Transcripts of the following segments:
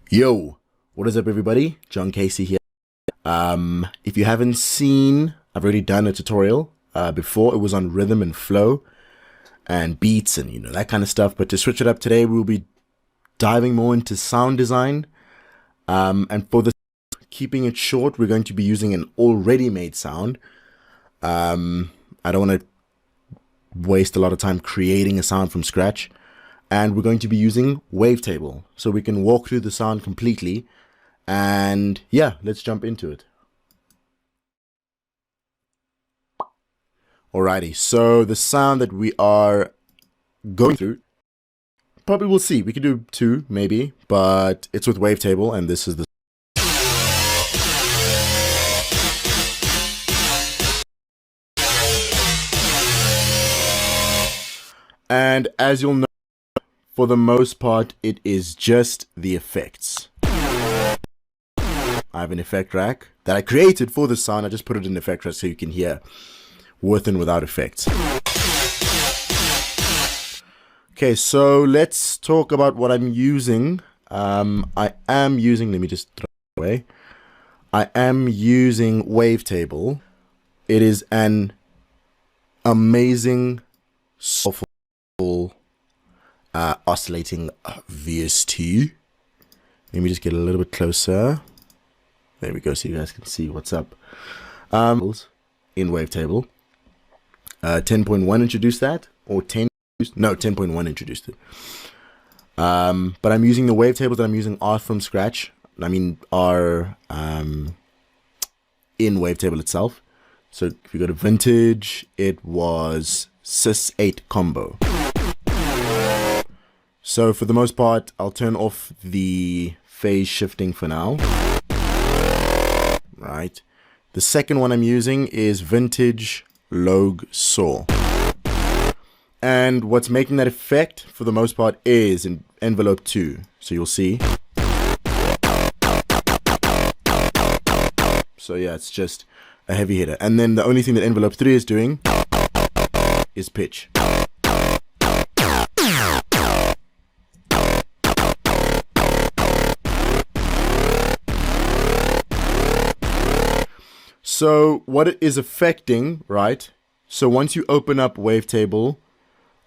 Yo, what is up everybody? John Casey here. If you haven't seen, I've already done a tutorial before. It was on rhythm and flow and beats and that kind of stuff. But to switch it up today, we'll be diving more into sound design. And for this, keeping it short, we're going to be using an already made sound. I don't want to waste a lot of time creating a sound from scratch. And we're going to be using Wavetable, so we can walk through the sound completely. And yeah, let's jump into it. Alrighty, so the sound that we are going through, probably we'll see. We could do two, maybe, but it's with Wavetable, and this is the. And as you'll know, for the most part, it is just the effects. I have an effect rack that I created for the sound. I just put it in the effect rack so you can hear with and without effects. Okay, so let's talk about what I'm using. I am using, let me just throw it away. I am using Wavetable. It is an amazing, soulful, oscillating VST. Let me just get a little bit closer. There we go, so you guys can see what's up. In Wavetable, 10.1 introduced that, or 10.1 introduced it. But I'm using the Wavetables that I'm using are from scratch. I mean, are in Wavetable itself. So if you go to vintage, it was Sys 8 combo. So for the most part, I'll turn off the phase shifting for now. Right. The second one I'm using is vintage Log Saw. And what's making that effect for the most part is in envelope 2. So you'll see. So yeah, it's just a heavy hitter. And then the only thing that envelope 3 is doing is pitch. So what it is affecting, right? So once you open up Wavetable,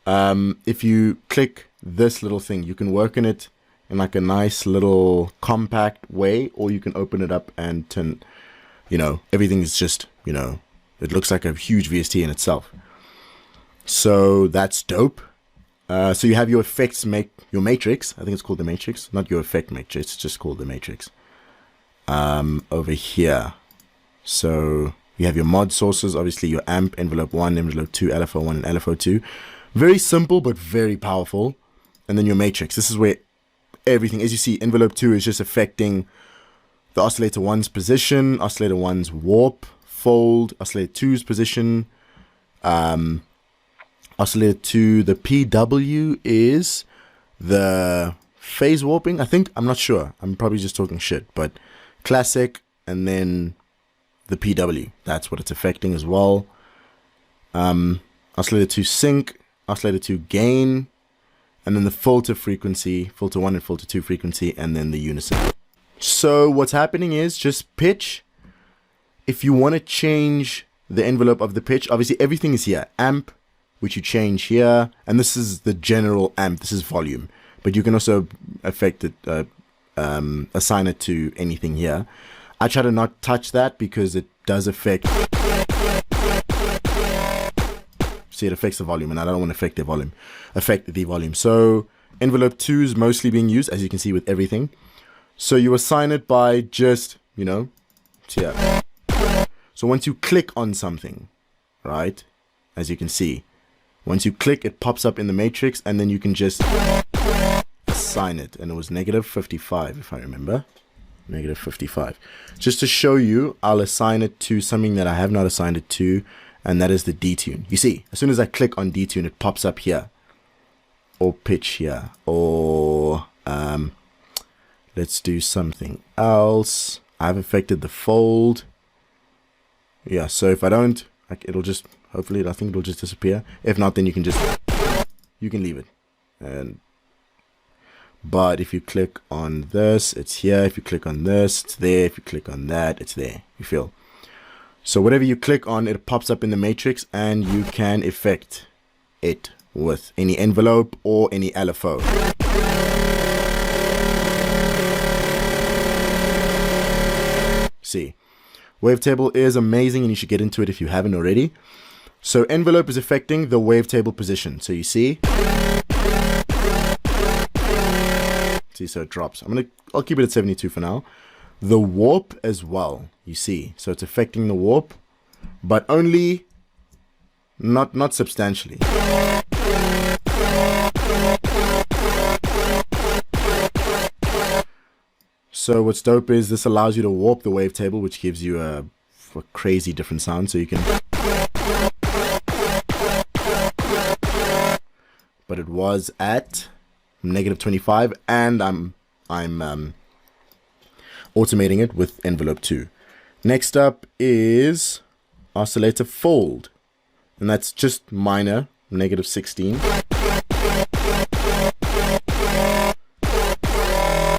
if you click this little thing, you can work in it in like a nice little compact way, or you can open it up and turn, everything is just, it looks like a huge VST in itself. So that's dope. So you have your effects, your matrix. I think it's called the matrix, not your effect matrix. It's just called the matrix. Over here. So you have your mod sources, obviously your amp, envelope 1, envelope 2, LFO 1, and LFO 2. Very simple, but very powerful. And then your matrix. This is where everything, as you see, envelope 2 is just affecting the oscillator 1's position, oscillator 1's warp, fold, oscillator 2's position. Oscillator 2, the PW is the phase warping, I think. I'm not sure. I'm probably just talking shit, but classic, and then the PW, that's what it's affecting as well. Oscillator 2 sync, oscillator 2 gain, and then the filter frequency, filter 1 and filter 2 frequency, and then the unison. So what's happening is just pitch. If you want to change the envelope of the pitch, obviously everything is here. Amp, which you change here, and this is the general amp, this is volume. But you can also affect it, assign it to anything here. I try to not touch that because it does affect. See, it affects the volume, and I don't want to affect the volume. So envelope 2 is mostly being used, as you can see, with everything. So you assign it by just, here. So once you click on something, right, as you can see, once you click, it pops up in the matrix, and then you can just assign it. And it was negative 55, if I remember. Negative 55. Just to show you, I'll assign it to something that I have not assigned it to, and that is the detune. You see, as soon as I click on detune, it pops up here, or pitch here, or let's do something else. I've affected the fold. Yeah, so if I don't, it'll just, hopefully, I think it'll just disappear. If not, then you can leave it. And But if you click on this, it's here. If you click on this, it's there. If you click on that, it's there. You feel? So whatever you click on, it pops up in the matrix, and you can affect it with any envelope or any LFO. See, Wavetable is amazing, and you should get into it if you haven't already. So envelope is affecting the wavetable position. So you see, so it drops. I'll keep it at 72 for now. The warp as well, you see, so it's affecting the warp, but only not substantially. So what's dope is this allows you to warp the wavetable, which gives you a crazy different sound. So you can, but it was at -25, and I'm automating it with envelope 2. Next up is oscillator fold, and that's just minor, -16.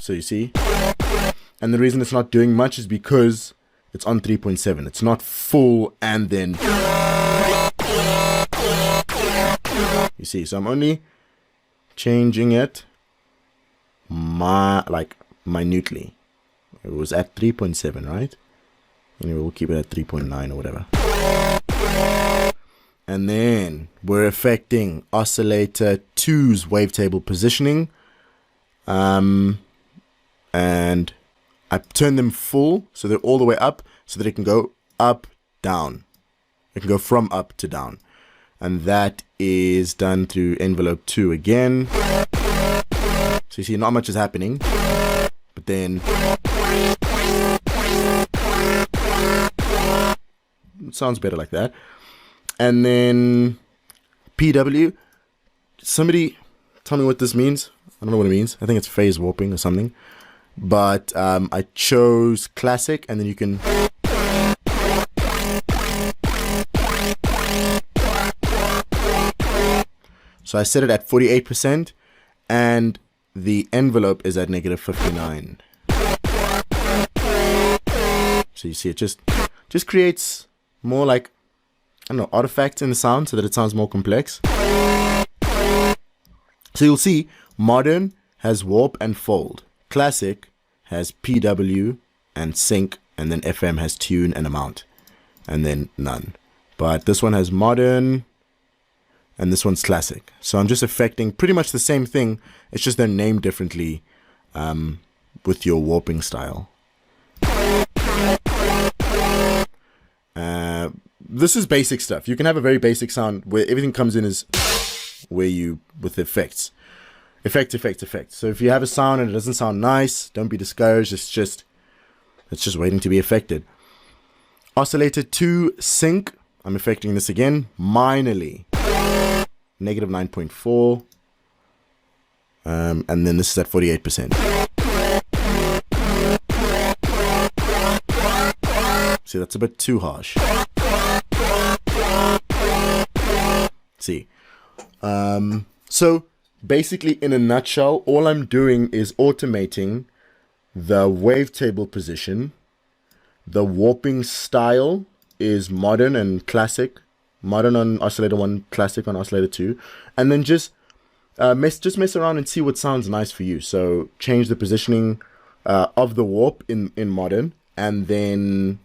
So you see, and the reason it's not doing much is because it's on 3.7. It's not full and then, you see, so I'm only changing it minutely. It was at 3.7, right? Anyway, we'll keep it at 3.9 or whatever. And then we're affecting oscillator 2's wavetable positioning. And I turn them full so they're all the way up, so that it can go up, down. It can go from up to down. And that is done through envelope 2 again. So you see, not much is happening, but then it sounds better like that. And then PW, somebody tell me what this means. I don't know what it means. I think it's phase warping or something. But I chose classic, and then you can, so I set it at 48%, and the envelope is at -59. So you see, it just creates more, like, I don't know, artifacts in the sound so that it sounds more complex. So you'll see modern has warp and fold. Classic has PW and sync, and then FM has tune and amount, and then none. But this one has modern, and this one's classic. So I'm just affecting pretty much the same thing. It's just they're named differently with your warping style. This is basic stuff. You can have a very basic sound where everything comes in as where you with effects. Effect. So if you have a sound and it doesn't sound nice, don't be discouraged. It's just waiting to be affected. Oscillator 2 sync. I'm affecting this again minorly. -9.4. And then this is at 48%. See, that's a bit too harsh. See. So basically, in a nutshell, all I'm doing is automating the wavetable position. The warping style is modern and classic. Modern on oscillator 1, classic on oscillator 2. And then just mess around and see what sounds nice for you. So change the positioning of the warp in modern, and then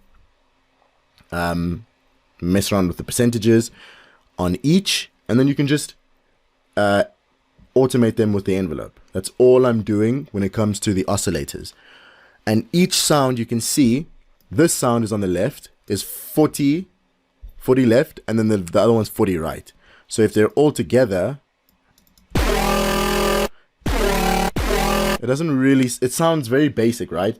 mess around with the percentages on each, and then you can just automate them with the envelope. That's all I'm doing when it comes to the oscillators. And each sound, you can see this sound is on the left, is 40 left, and then the other one's 40 right. So if they're all together, it doesn't really, it sounds very basic, right?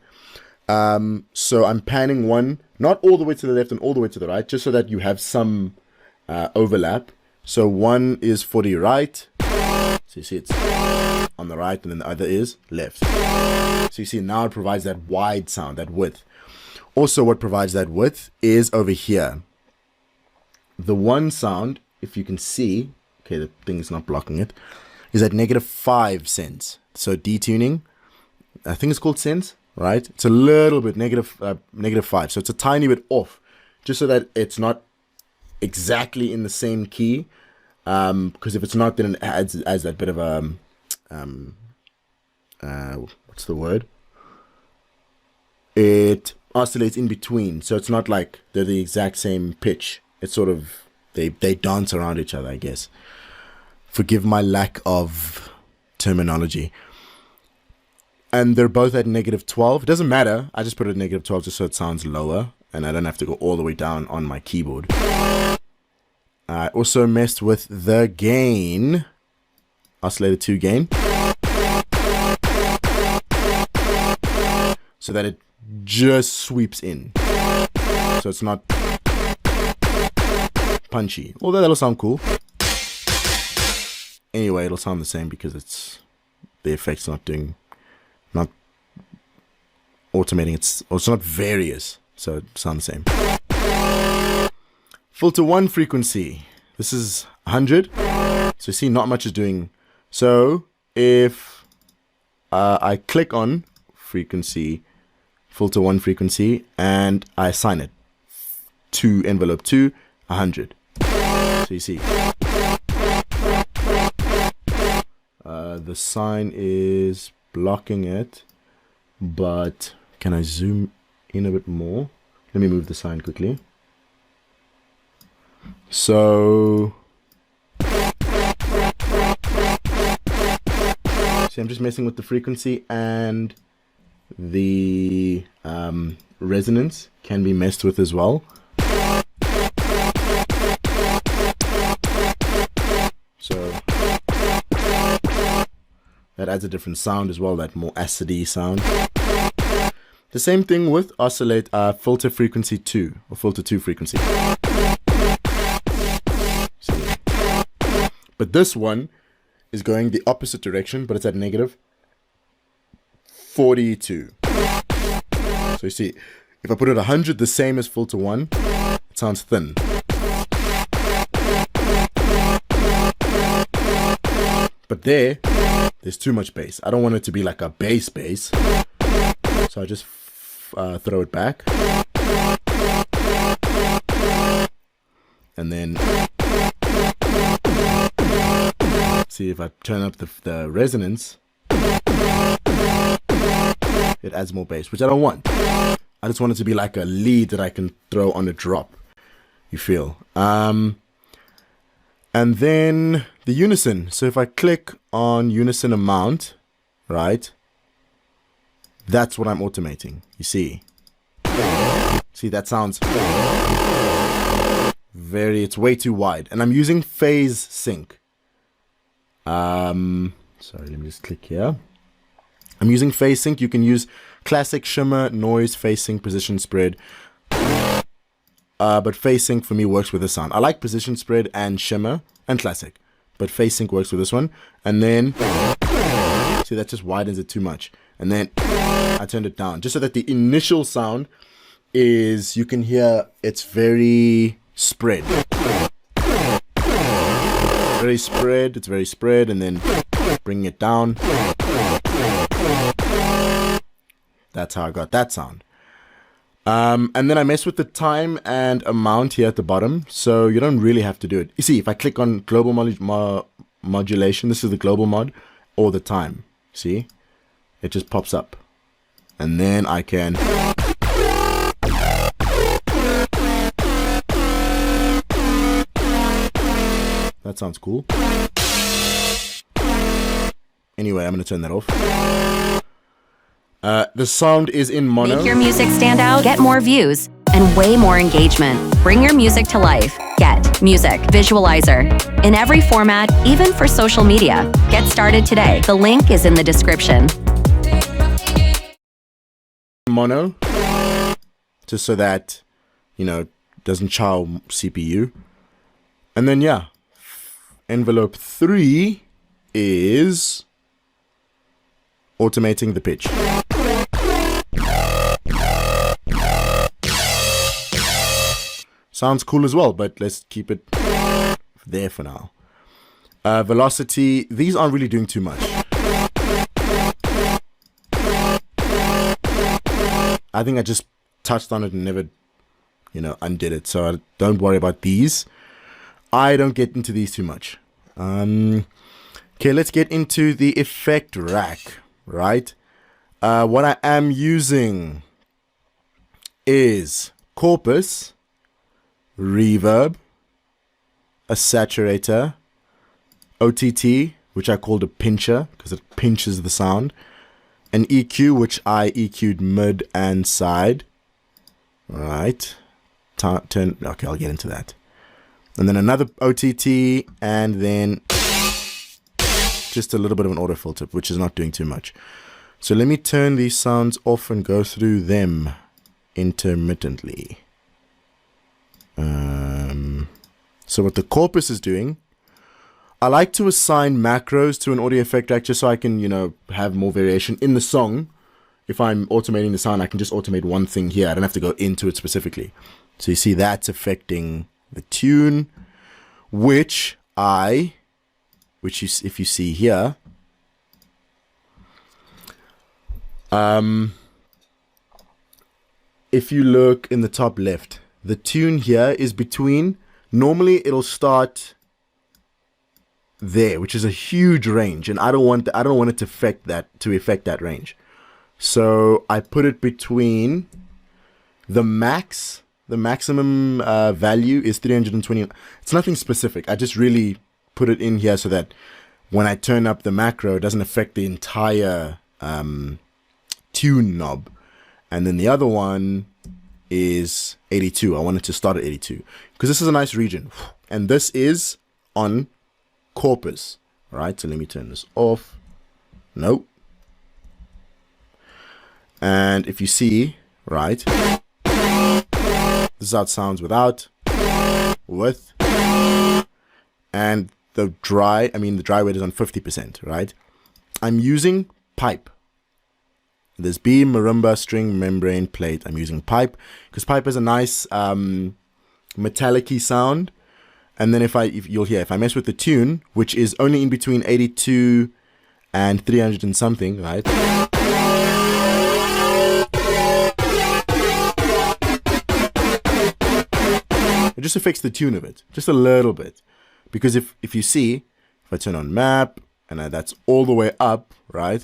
So I'm panning one, not all the way to the left and all the way to the right, just so that you have some overlap. So one is 40 right. So you see it's on the right, and then the other is left. So you see now it provides that wide sound, that width. Also, what provides that width is over here. The one sound, if you can see, okay, the thing is not blocking it. is at -5 cents. So detuning, I think it's called cents, right? It's a little bit -5. So it's a tiny bit off, just so that it's not exactly in the same key. Because if it's not, then it adds that bit of what's the word? It oscillates in between, so it's not like they're the exact same pitch. It's sort of they dance around each other, I guess. Forgive my lack of terminology. And they're both at -12. It doesn't matter. I just put it at -12 just so it sounds lower, and I don't have to go all the way down on my keyboard. I also messed with the gain, oscillator 2 gain, so that it just sweeps in. So it's not punchy. Although that'll sound cool. Anyway, it'll sound the same because it's the effect's not automating. It's not various, so it sounds the same. Filter 1 frequency. This is 100. So you see, not much is doing. So if I click on frequency, filter 1 frequency, and I assign it to envelope 2, 100. So you see, the sign is blocking it, but can I zoom in a bit more? Let me move the sign quickly. So, see, I'm just messing with the frequency, and the resonance can be messed with as well. So that adds a different sound as well, that more acidy sound. The same thing with oscillate filter frequency 2 or filter 2 frequency. But this one is going the opposite direction, but it's at -42. So you see, if I put it 100, the same as filter 1, it sounds thin. But there's too much bass. I don't want it to be like a bass. So I just throw it back. And then see if I turn up the resonance, it adds more bass, which I don't want. I just want it to be like a lead that I can throw on a drop. You feel? And then the unison. So if I click on unison amount, right? That's what I'm automating. You see? See, that sounds it's way too wide. And I'm using phase sync. Sorry, let me just click here. I'm using phase sync. You can use classic, shimmer, noise, phase sync, position spread. But phase sync for me works with this sound. I like position spread and shimmer and classic, but phase sync works with this one. And then, see, that just widens it too much. And then I turned it down just so that the initial sound is, you can hear it's very spread. It's very spread, and then bring it down. That's how I got that sound. And then I mess with the time and amount here at the bottom, so you don't really have to do it. You see, if I click on global modulation, this is the global mod, or the time. See, it just pops up, and then I can that sounds cool. Anyway, I'm gonna turn that off. The sound is in mono. Make your music stand out, get more views, and way more engagement. Bring your music to life. Get Music Visualizer. In every format, even for social media. Get started today. The link is in the description. Mono, just so that, you know, doesn't chow CPU. And then, yeah, envelope 3 is automating the pitch. Sounds cool as well, but let's keep it there for now. Velocity, these aren't really doing too much. I think I just touched on it and never, undid it. So don't worry about these. I don't get into these too much. Okay, let's get into the effect rack, right? What I am using is Corpus, Reverb, a Saturator, OTT, which I called a pincher because it pinches the sound, an EQ, which I EQ'd mid and side. All right. Okay, I'll get into that. And then another OTT, and then just a little bit of an autofilter, which is not doing too much. So let me turn these sounds off and go through them intermittently. So what the Corpus is doing, I like to assign macros to an audio effect rack just so I can, have more variation in the song. If I'm automating the sound, I can just automate one thing here. I don't have to go into it specifically. So you see that's affecting the tune, which if you see here, if you look in the top left, the tune here is between, normally it'll start there, which is a huge range, and I don't want it to affect that range. So I put it between the maximum value is 320. It's nothing specific. I just really put it in here so that when I turn up the macro, it doesn't affect the entire tune knob. And then the other one is 82. I wanted to start at 82 because this is a nice region, and this is on Corpus. All right, so let me turn this off. Nope. And if you see, right, this is how it sounds without, with, and the dry weight is on 50%, right? I'm using pipe. This beam, marimba, string, membrane, plate. I'm using pipe because pipe has a nice metallic-y sound. And then if you'll hear, if I mess with the tune, which is only in between 82 and 300 and something, right? It just affects the tune of it, just a little bit. Because if you see, if I turn on map, and that's all the way up, right?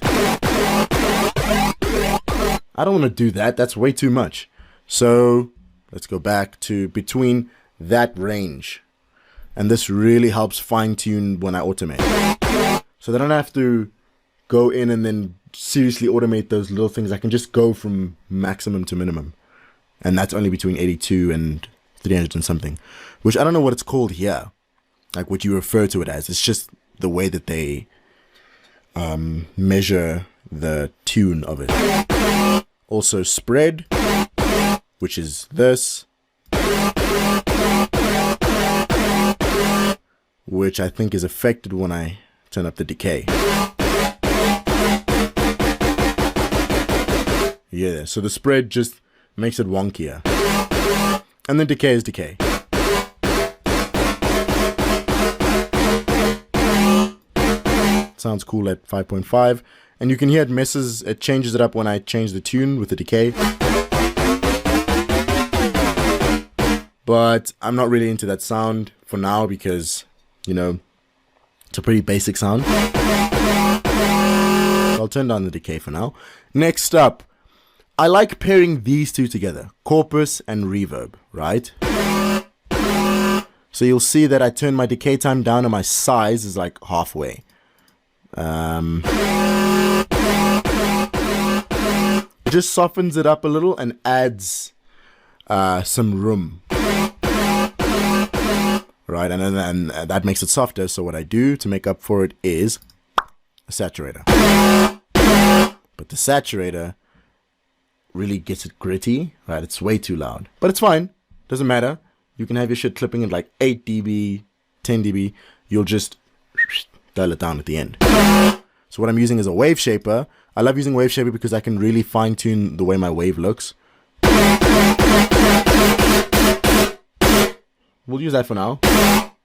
I don't want to do that. That's way too much. So let's go back to between that range. And this really helps fine tune when I automate. So that I don't have to go in and then seriously automate those little things. I can just go from maximum to minimum. And that's only between 82 and 300 and something. Which I don't know what it's called here. Like what you refer to it as. It's just the way that they measure the tune of it. Also spread, which is this, which I think is affected when I turn up the decay. Yeah, so the spread just makes it wonkier. And then decay is decay. Sounds cool at 5.5. And you can hear it changes it up when I change the tune with the decay. But I'm not really into that sound for now because, it's a pretty basic sound. I'll turn down the decay for now. Next up, I like pairing these two together, Corpus and Reverb, right? So you'll see that I turn my decay time down and my size is like halfway. It just softens it up a little and adds some room. Right, and then that makes it softer. So what I do to make up for it is a saturator. But the saturator really gets it gritty, right? It's way too loud. But it's fine. Doesn't matter. You can have your shit clipping at like 8 dB, 10 dB. You'll just dial it down at the end. So what I'm using is a wave shaper. I love using wave shaper because I can really fine tune the way my wave looks. We'll use that for now.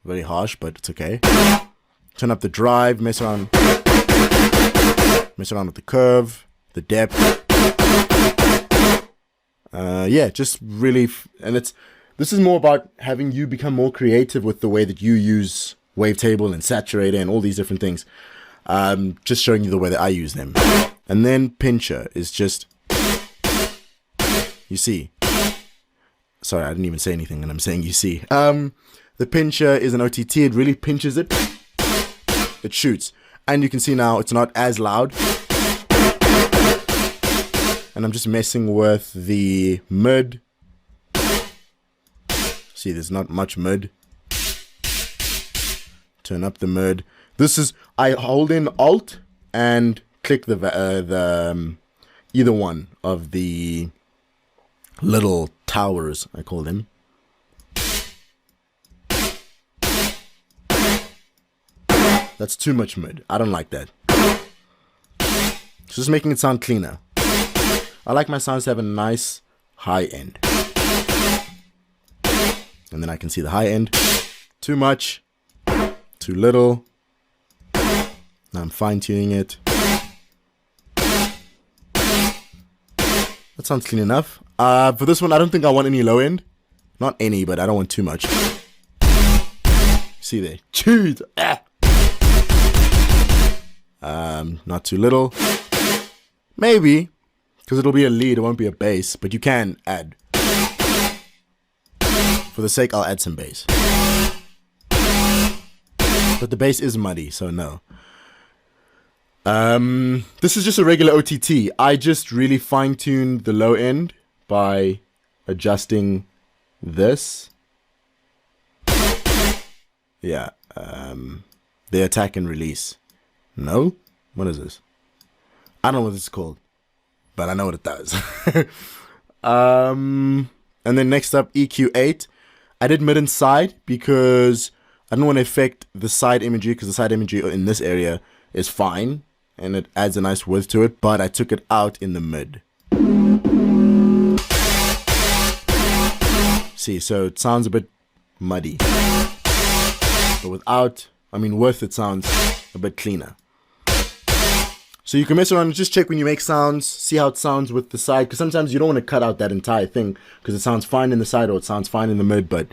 Very harsh, but it's okay. turn up the drive, mess around with the curve, the depth. Yeah, just really, and this is more about having you become more creative with the way that you use Wavetable and Saturator and all these different things. Just showing you the way that I use them. And then pincher is just, you see. Sorry, I didn't even say anything and I'm saying you see. The pincher is an OTT. It really pinches it. It shoots. And you can see now it's not as loud. And I'm just messing with the mid. See, there's not much mid. Turn up the mid. This is, I hold in Alt and click the either one of the little towers, I call them. That's too much mid. I don't like that. It's just making it sound cleaner. I like my sounds to have a nice high end. And then I can see the high end. Too much. Too little. Now I'm fine tuning it. That sounds clean enough. For this one, I don't think I want any low end. Not any, but I don't want too much. See there. Chewed. Not too little. Maybe. Because it'll be a lead, it won't be a bass. But you can add. For the sake, I'll add some bass. But the bass is muddy, so no. This is just a regular OTT. I just really fine-tuned the low end by adjusting this. Yeah. The attack and release. No? What is this? I don't know what this is called. But I know what it does. And then next up, EQ8. I did mid and side because I don't want to affect the side imagery because the side imagery in this area is fine. And it adds a nice width to it. But I took it out in the mid. See, so it sounds a bit muddy. But without, with it sounds a bit cleaner. So you can mess around and just check when you make sounds, see how it sounds with the side. Because sometimes you don't want to cut out that entire thing because it sounds fine in the side or it sounds fine in the mid. But,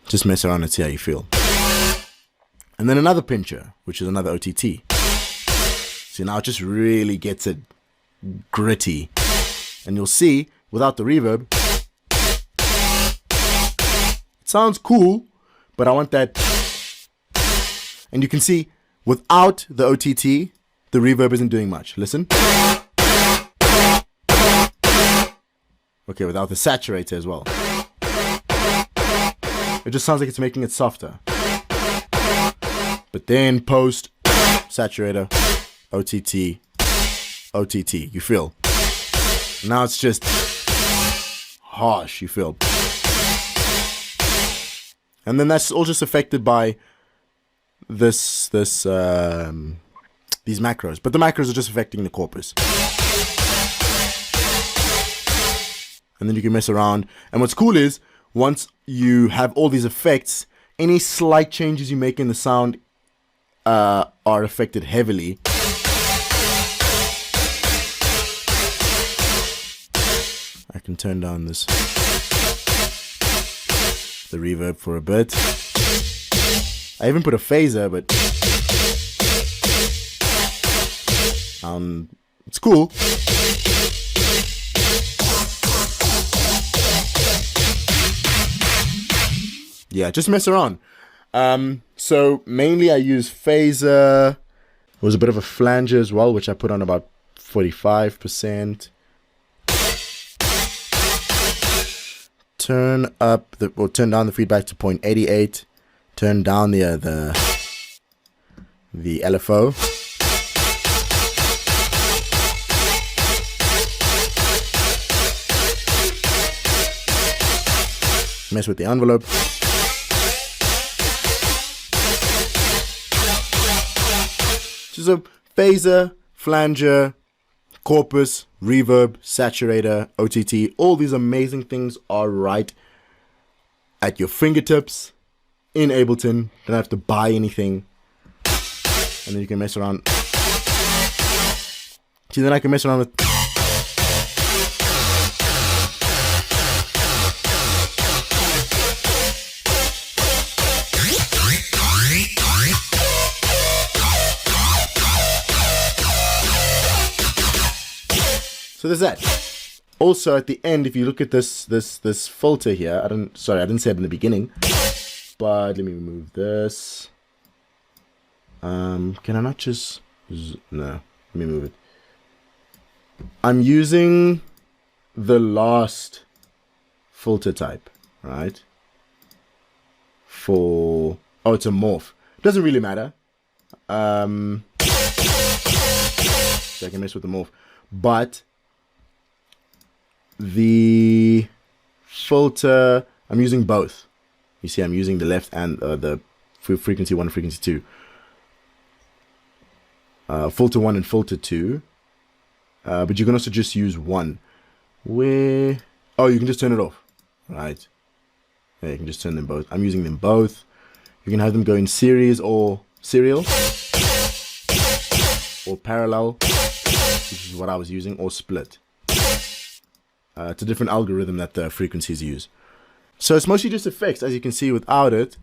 just mess around and see how you feel. And then another pincher, which is another OTT. See, now it just really gets it gritty. And you'll see, without the reverb, it sounds cool, but I want that. And you can see, without the OTT, the reverb isn't doing much. Listen. Okay, without the saturator as well. It just sounds like it's making it softer. But then post, saturator, OTT, OTT. You feel? Now it's just harsh, you feel? And then that's all just affected by these macros, but the macros are just affecting the corpus. And then you can mess around. And what's cool is once you have all these effects, any slight changes you make in the sound are affected heavily. I can turn down the reverb for a bit. I even put a phaser, but it's cool. Yeah, just mess around. So mainly I use phaser. There was a bit of a flanger as well, which I put on about 45%. Turn down the feedback to 0.88. Turn down the LFO. Mess with the envelope. Just a phaser, flanger, corpus, reverb, saturator, OTT. All these amazing things are right at your fingertips in Ableton. Don't have to buy anything. and then you can mess around. See, then I can mess around with. So there's that. Also, at the end, if you look at this filter here, I didn't say it in the beginning, but let me remove this. Can I not just? No, let me move it. I'm using the last filter type, right? For it's a morph. Doesn't really matter. So I can mess with the morph, but the filter, I'm using both. You see, I'm using the left and the frequency 1 and frequency 2. Filter 1 and filter 2. But you can also just use one. You can just turn it off. Right. Yeah, you can just turn them both. I'm using them both. You can have them go in series or serial. Or parallel, which is what I was using, or split. It's a different algorithm that the frequencies use. So it's mostly just effects, as you can see without it.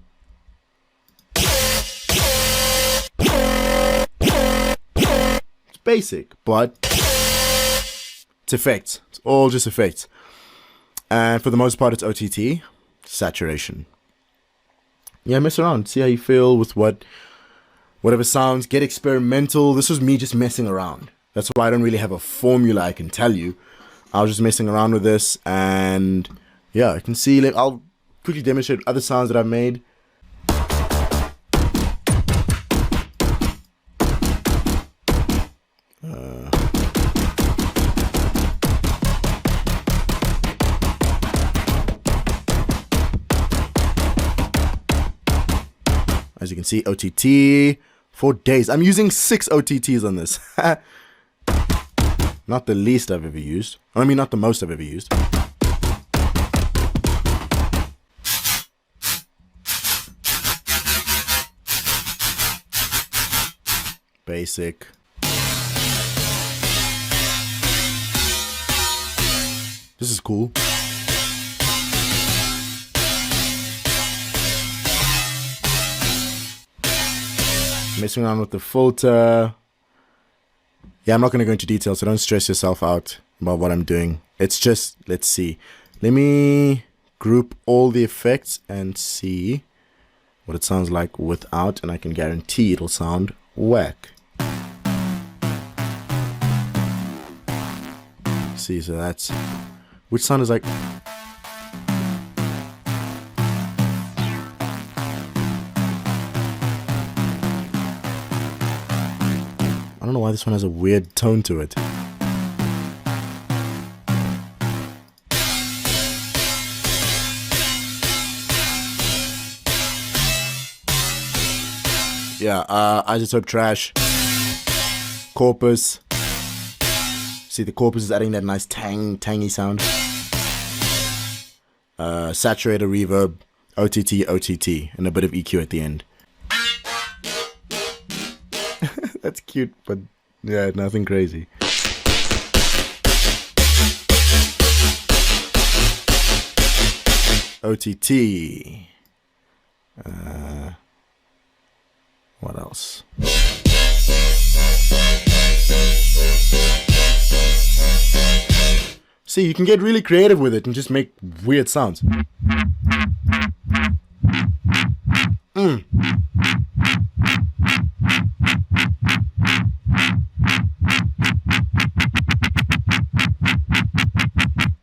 It's basic, but it's effects. It's all just effects. And for the most part, it's OTT, saturation. Yeah, mess around. See how you feel with whatever sounds. Get experimental. This was me just messing around. That's why I don't really have a formula I can tell you. I was just messing around with this, and yeah, I can see. I'll quickly demonstrate other sounds that I've made. As you can see, OTT for days. I'm using 6 OTTs on this. Not the least I've ever used. I mean, not the most I've ever used. Basic. This is cool. Messing around with the filter. Yeah, I'm not going to go into detail, so don't stress yourself out about what I'm doing. It's just, let's see. Let me group all the effects and see what it sounds like without, and I can guarantee it'll sound whack. See, so that's... Which sound is like... I don't know why this one has a weird tone to it. Yeah, isotope trash, corpus. See, the corpus is adding that nice tangy sound. Saturator, reverb, OTT, and a bit of EQ at the end. That's cute, but yeah, nothing crazy. OTT. What else? See, you can get really creative with it and just make weird sounds.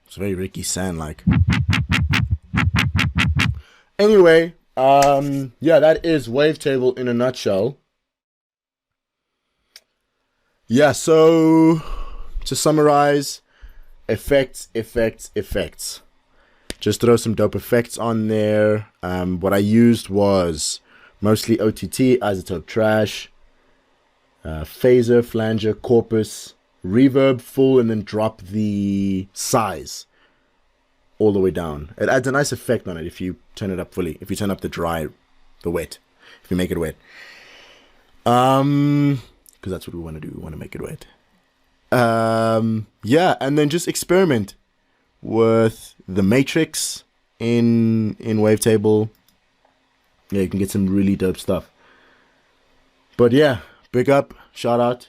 It's very Ricky Sand-like. Anyway, yeah, that is Wavetable in a nutshell. Yeah, so to summarize, effects. Just throw some dope effects on there. What I used was mostly OTT, isotope trash, phaser, flanger, corpus, reverb, full, and then drop the size all the way down. It adds a nice effect on it if you turn it up fully. If you turn up the wet, if you make it wet. Because that's what we want to do. We want to make it wet. Yeah, and then just experiment with the matrix in Wavetable. Yeah, you can get some really dope stuff. But yeah, big up, shout out